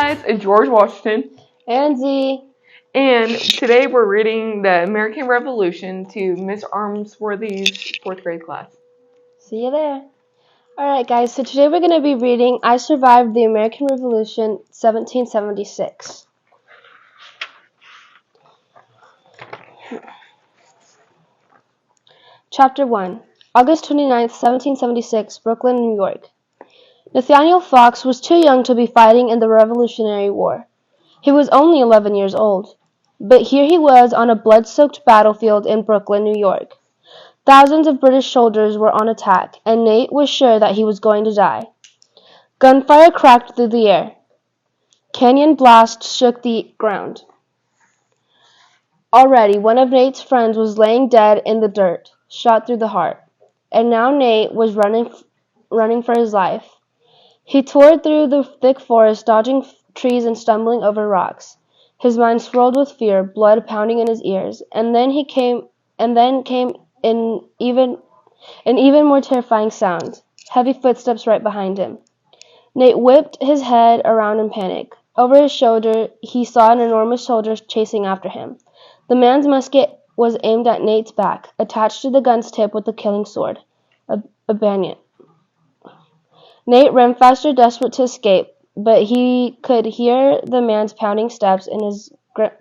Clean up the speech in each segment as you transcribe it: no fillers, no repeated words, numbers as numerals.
guys, it's George Washington. And Z. And today we're reading the American Revolution to Miss Armsworthy's 4th grade class. See you there. Alright guys, so today we're going to be reading I Survived the American Revolution 1776. Chapter 1. August 29th, 1776, Brooklyn, New York. Nathaniel Fox was too young to be fighting in the Revolutionary War. He was only 11 years old. But here he was on a blood-soaked battlefield in Brooklyn, New York. Thousands of British soldiers were on attack, and Nate was sure that he was going to die. Gunfire cracked through the air. Canyon blasts shook the ground. Already, one of Nate's friends was laying dead in the dirt, shot through the heart. And now Nate was running for his life. He tore through the thick forest, dodging trees and stumbling over rocks. His mind swirled with fear, blood pounding in his ears, and then came an even more terrifying sound. Heavy footsteps right behind him. Nate whipped his head around in panic. Over his shoulder, he saw an enormous soldier chasing after him. The man's musket was aimed at Nate's back, attached to the gun's tip with a killing sword, a bayonet. Nate ran faster, desperate to escape, but he could hear the man's pounding steps and his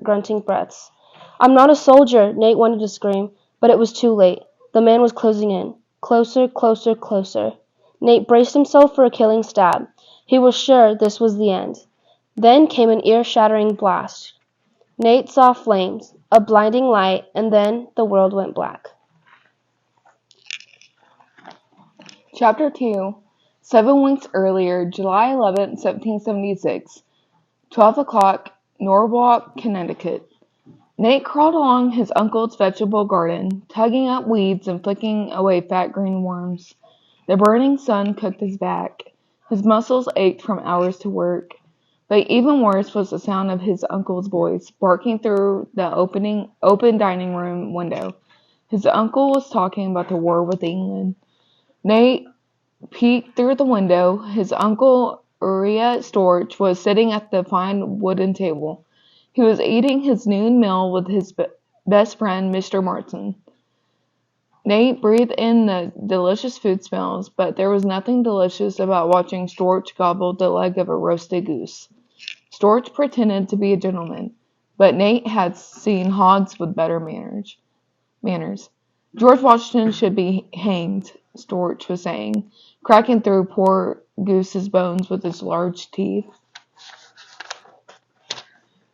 grunting breaths. "I'm not a soldier," Nate wanted to scream, but it was too late. The man was closing in. Closer, closer, closer. Nate braced himself for a killing stab. He was sure this was the end. Then came an ear-shattering blast. Nate saw flames, a blinding light, and then the world went black. Chapter 2. 7 weeks earlier, July 11, 1776, 12 o'clock, Norwalk, Connecticut. Nate crawled along his uncle's vegetable garden, tugging up weeds and flicking away fat green worms. The burning sun cooked his back. His muscles ached from hours to work. But even worse was the sound of his uncle's voice, barking through the open dining room window. His uncle was talking about the war with England. Nate peeked through the window. His uncle, Uriah Storch, was sitting at the fine wooden table. He was eating his noon meal with his best friend, Mr. Martin. Nate breathed in the delicious food smells, but there was nothing delicious about watching Storch gobble the leg of a roasted goose. Storch pretended to be a gentleman, but Nate had seen hogs with better manners. "George Washington should be hanged," Storch was saying, cracking through poor Goose's bones with his large teeth.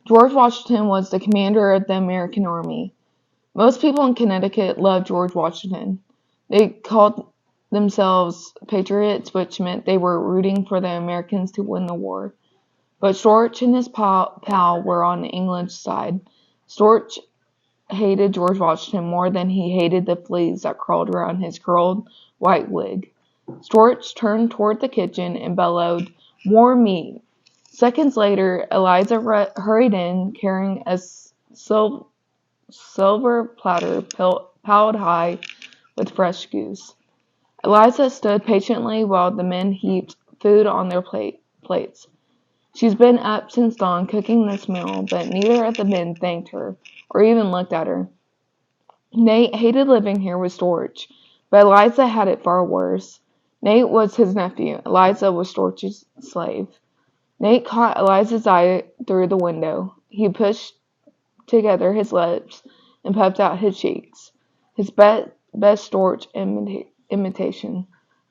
George Washington was the commander of the American army. Most people in Connecticut loved George Washington. They called themselves patriots, which meant they were rooting for the Americans to win the war. But Storch and his pal were on England's side. Storch hated George Washington more than he hated the fleas that crawled around his curled white wig. Storch turned toward the kitchen and bellowed, "More meat." Seconds later, Eliza hurried in, carrying a silver platter piled high with fresh goose. Eliza stood patiently while the men heaped food on their plates. "She's been up since dawn cooking this meal," but neither of the men thanked her or even looked at her. Nate hated living here with Storch, but Eliza had it far worse. Nate was his nephew. Eliza was Storch's slave. Nate caught Eliza's eye through the window. He pushed together his lips and puffed out his cheeks. His best Storch imitation.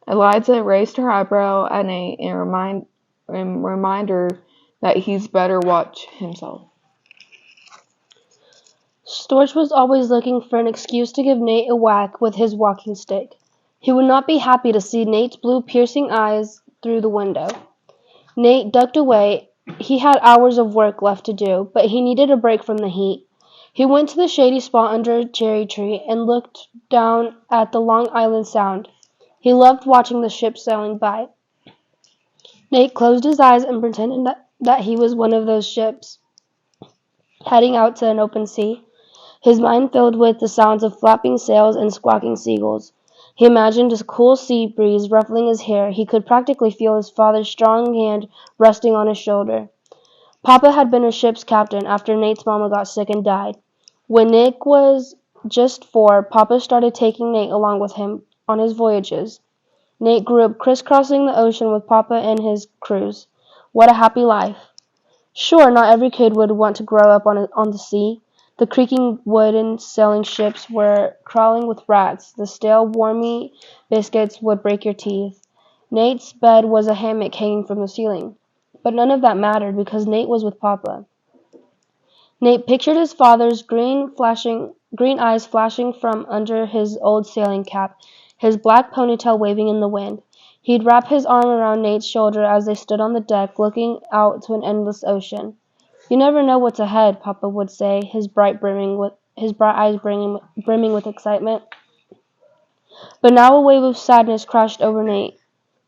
Eliza raised her eyebrow at Nate and remind her that he's better watch himself. Storch was always looking for an excuse to give Nate a whack with his walking stick. He would not be happy to see Nate's blue piercing eyes through the window. Nate ducked away. He had hours of work left to do, but he needed a break from the heat. He went to the shady spot under a cherry tree and looked down at the Long Island Sound. He loved watching the ships sailing by. Nate closed his eyes and pretended that he was one of those ships, heading out to an open sea. His mind filled with the sounds of flapping sails and squawking seagulls. He imagined a cool sea breeze ruffling his hair. He could practically feel his father's strong hand resting on his shoulder. Papa had been a ship's captain after Nate's mama got sick and died. When Nick was just 4, Papa started taking Nate along with him on his voyages. Nate grew up crisscrossing the ocean with Papa and his crews. What a happy life. Sure, not every kid would want to grow up on the sea. The creaking wooden sailing ships were crawling with rats. The stale, wormy biscuits would break your teeth. Nate's bed was a hammock hanging from the ceiling. But none of that mattered because Nate was with Papa. Nate pictured his father's green eyes flashing from under his old sailing cap, his black ponytail waving in the wind. He'd wrap his arm around Nate's shoulder as they stood on the deck, looking out to an endless ocean. You never know what's ahead, Papa would say, his bright eyes brimming with excitement. But now a wave of sadness crashed over Nate.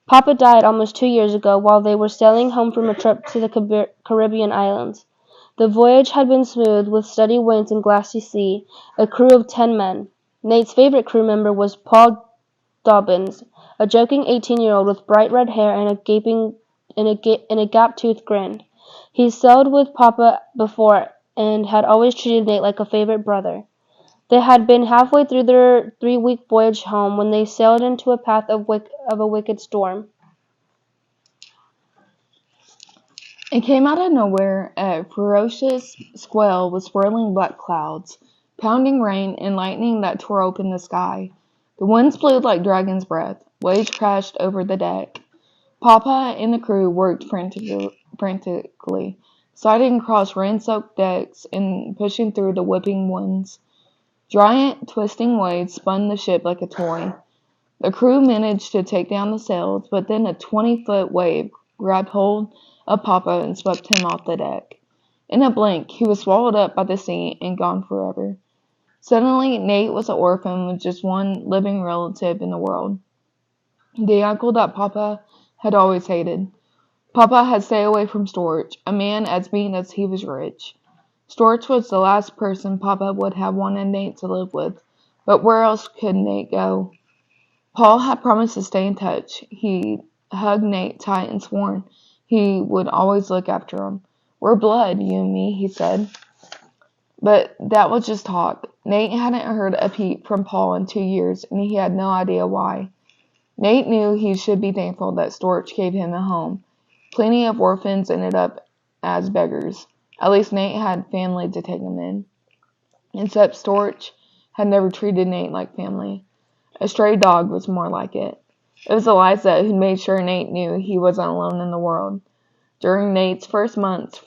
Papa died almost 2 years ago while they were sailing home from a trip to the Caribbean islands. The voyage had been smooth, with steady winds and glassy sea, a crew of 10 men. Nate's favorite crew member was Paul Dobbins, a joking 18-year-old with bright red hair and a gap-toothed grin. He sailed with Papa before and had always treated Nate like a favorite brother. They had been halfway through their 3-week voyage home when they sailed into a path of a wicked storm. It came out of nowhere. A ferocious squall with swirling black clouds, pounding rain, and lightning that tore open the sky. The winds blew like dragon's breath. Waves crashed over the deck. Papa and the crew worked frantically, sliding across rain-soaked decks and pushing through the whipping winds. Giant, twisting waves spun the ship like a toy. The crew managed to take down the sails, but then a 20-foot wave grabbed hold of Papa and swept him off the deck. In a blink, he was swallowed up by the sea and gone forever. Suddenly, Nate was an orphan with just one living relative in the world. The uncle that Papa had always hated. Papa had stayed away from Storch, a man as mean as he was rich. Storch was the last person Papa would have wanted Nate to live with, but where else could Nate go? Paul had promised to stay in touch. He hugged Nate tight and sworn he would always look after him. We're blood, you and me, he said. But that was just talk. Nate hadn't heard a peep from Paul in 2 years, and he had no idea why. Nate knew he should be thankful that Storch gave him a home. Plenty of orphans ended up as beggars. At least Nate had family to take him in. Except Storch had never treated Nate like family. A stray dog was more like it. It was Eliza who made sure Nate knew he wasn't alone in the world. During Nate's first months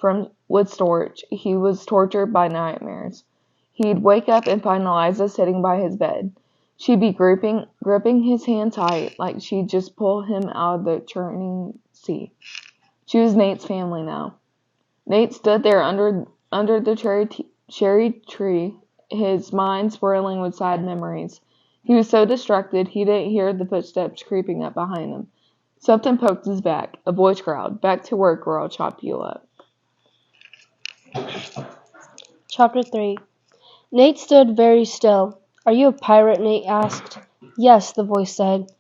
with Storch, he was tortured by nightmares. He'd wake up and find Eliza sitting by his bed. She'd be gripping his hand tight, like she'd just pull him out of the churning sea. She was Nate's family now. Nate stood there under the cherry tree, his mind swirling with sad memories. He was so distracted he didn't hear the footsteps creeping up behind him. Something poked his back. A voice growled, "Back to work or I'll chop you up." Chapter 3. Nate stood very still. Are you a pirate? Nate asked. Yes, the voice said.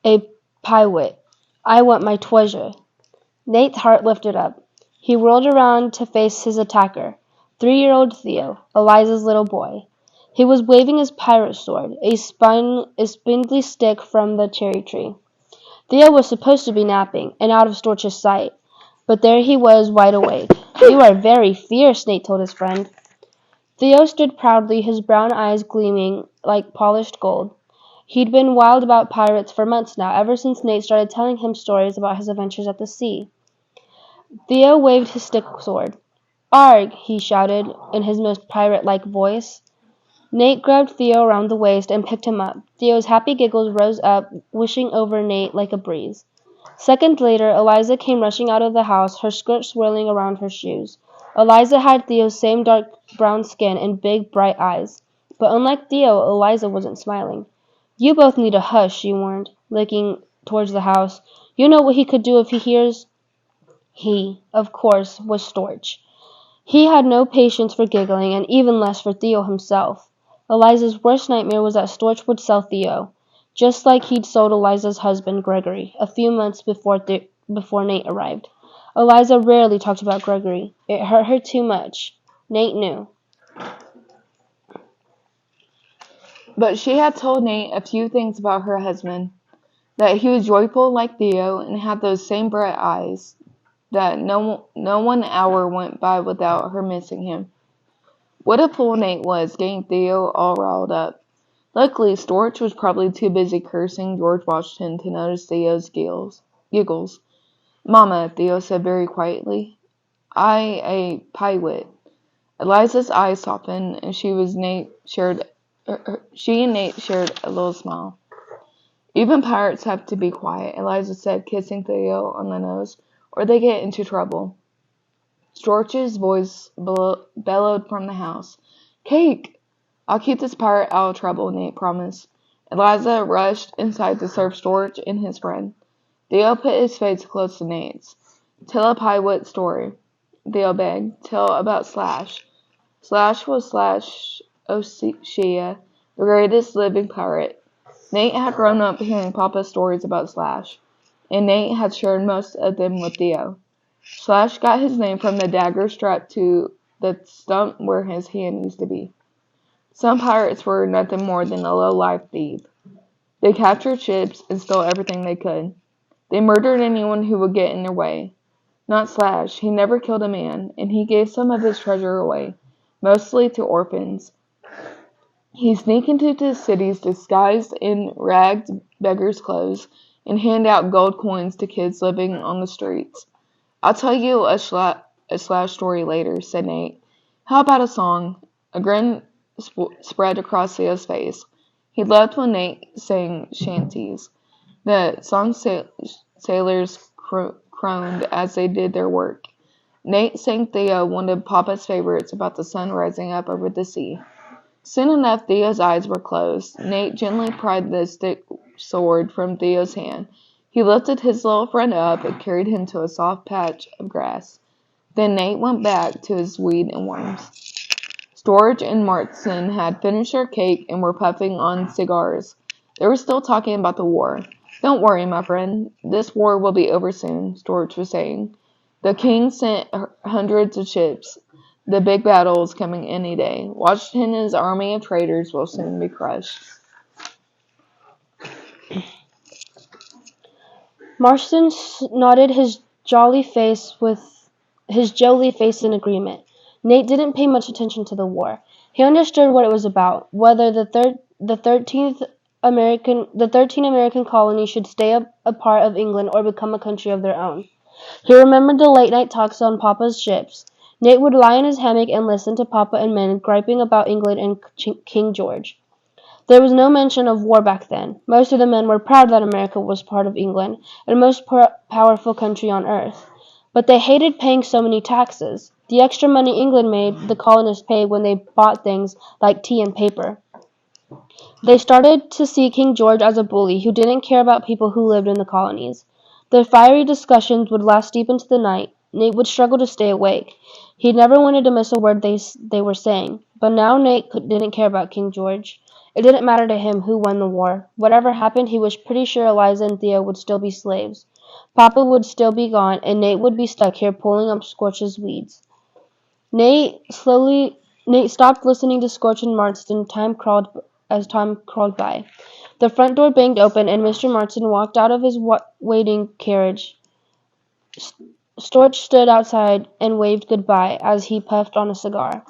A pirate. I want my treasure. Nate's heart lifted up. He whirled around to face his attacker, 3-year-old Theo, Eliza's little boy. He was waving his pirate sword, a spindly stick from the cherry tree. Theo was supposed to be napping, and out of Storch's sight, but there he was, wide awake. You are very fierce, Nate told his friend. Theo stood proudly, his brown eyes gleaming like polished gold. He'd been wild about pirates for months now, ever since Nate started telling him stories about his adventures at the sea. Theo waved his stick sword. Arg! He shouted in his most pirate-like voice. Nate grabbed Theo around the waist and picked him up. Theo's happy giggles rose up, wishing over Nate like a breeze. Seconds later, Eliza came rushing out of the house, her skirt swirling around her shoes. Eliza had Theo's same dark brown skin and big, bright eyes. But unlike Theo, Eliza wasn't smiling. You both need a hush, she warned, looking towards the house. You know what he could do if he hears? He, of course, was Storch. He had no patience for giggling, and even less for Theo himself. Eliza's worst nightmare was that Storch would sell Theo, just like he'd sold Eliza's husband, Gregory, a few months before Nate arrived. Eliza rarely talked about Gregory. It hurt her too much. Nate knew. But she had told Nate a few things about her husband. That he was joyful like Theo and had those same bright eyes. That no 1 hour went by without her missing him. What a fool Nate was, getting Theo all riled up. Luckily, Storch was probably too busy cursing George Washington to notice Theo's giggles. "Mama," Theo said very quietly, "I a pirate." Eliza's eyes softened, and she and Nate shared a little smile. "Even pirates have to be quiet," Eliza said, kissing Theo on the nose, "or they get into trouble." Storch's voice bellowed from the house. "Cake!" "I'll keep this pirate out of trouble," Nate promised. Eliza rushed inside to serve Storch and his friend. Theo put his face close to Nate's. "Tell a pirate story," Theo begged. "Tell about Slash." Slash was Slash O'Shea, the greatest living pirate. Nate had grown up hearing Papa's stories about Slash, and Nate had shared most of them with Theo. Slash got his name from the dagger strapped to the stump where his hand used to be. Some pirates were nothing more than a low-life thief. They captured ships and stole everything they could. They murdered anyone who would get in their way. Not Slash. He never killed a man, and he gave some of his treasure away, mostly to orphans. He'd sneak into the cities disguised in ragged beggar's clothes and hand out gold coins to kids living on the streets. "I'll tell you a Slash story later," said Nate. "How about a song?" A grin spread across Theo's face. He loved when Nate sang shanties. The song sailors crooned as they did their work. Nate sang Theo one of Papa's favorites about the sun rising up over the sea. Soon enough, Theo's eyes were closed. Nate gently pried the stick sword from Theo's hand. He lifted his little friend up and carried him to a soft patch of grass. Then Nate went back to his weed and worms. Storch and Martin had finished their cake and were puffing on cigars. They were still talking about the war. "Don't worry, my friend. This war will be over soon," Storch was saying. "The king sent hundreds of ships. The big battle is coming any day. Washington and his army of traitors will soon be crushed." Marston nodded his jolly face in agreement. Nate didn't pay much attention to the war. He understood what it was about, whether the 13 American colonies should stay a part of England or become a country of their own. He remembered the late-night talks on Papa's ships. Nate would lie in his hammock and listen to Papa and men griping about England and King George. There was no mention of war back then. Most of the men were proud that America was part of England and the most powerful country on earth. But they hated paying so many taxes. The extra money England made, the colonists paid when they bought things like tea and paper. They started to see King George as a bully who didn't care about people who lived in the colonies. Their fiery discussions would last deep into the night. Nate would struggle to stay awake. He never wanted to miss a word they were saying. But now Nate didn't care about King George. It didn't matter to him who won the war. Whatever happened, he was pretty sure Eliza and Theo would still be slaves. Papa would still be gone, and Nate would be stuck here pulling up Scorch's weeds. Nate stopped listening to Scorch and Marston as time crawled by. The front door banged open, and Mr. Marston walked out of his waiting carriage. Storch stood outside and waved goodbye as he puffed on a cigar.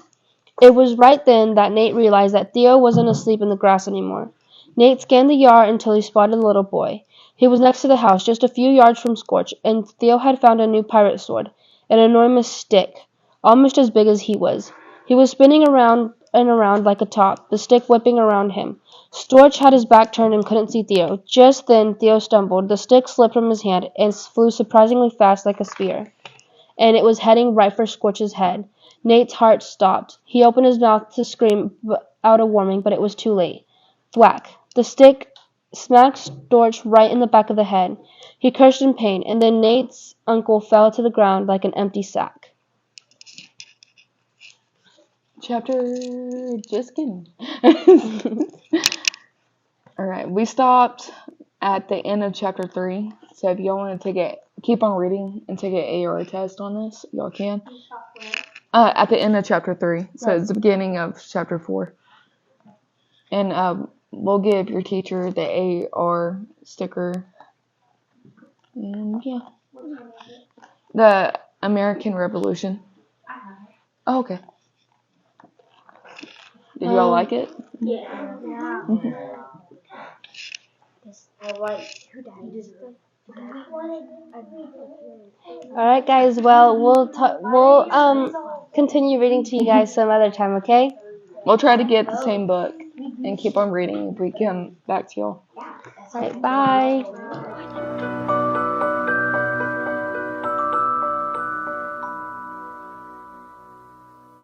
It was right then that Nate realized that Theo wasn't asleep in the grass anymore. Nate scanned the yard until he spotted the little boy. He was next to the house, just a few yards from Scorch, and Theo had found a new pirate sword, an enormous stick, almost as big as he was. He was spinning around and around like a top, the stick whipping around him. Storch had his back turned and couldn't see Theo. Just then Theo stumbled. The stick slipped from his hand and flew surprisingly fast like a spear, and it was heading right for Scorch's head. Nate's heart stopped. He opened his mouth to scream out a warning, but it was too late. Thwack! The stick smacked Storch right in the back of the head. He cursed in pain, and then Nate's uncle fell to the ground like an empty sack. Chapter... just kidding. Alright, we stopped at the end of chapter 3, so if y'all want to keep on reading and take an AR test on this, y'all can. At the end of chapter 3. So it's the beginning of chapter 4. And we'll give your teacher the AR sticker. And yeah. The American Revolution. Oh, okay. Did you all like it? Yeah. Mhm. All right, guys. Well, we'll continue reading to you guys some other time. Okay. We'll try to get the same book and keep on reading if we come back to y'all. All right. Bye.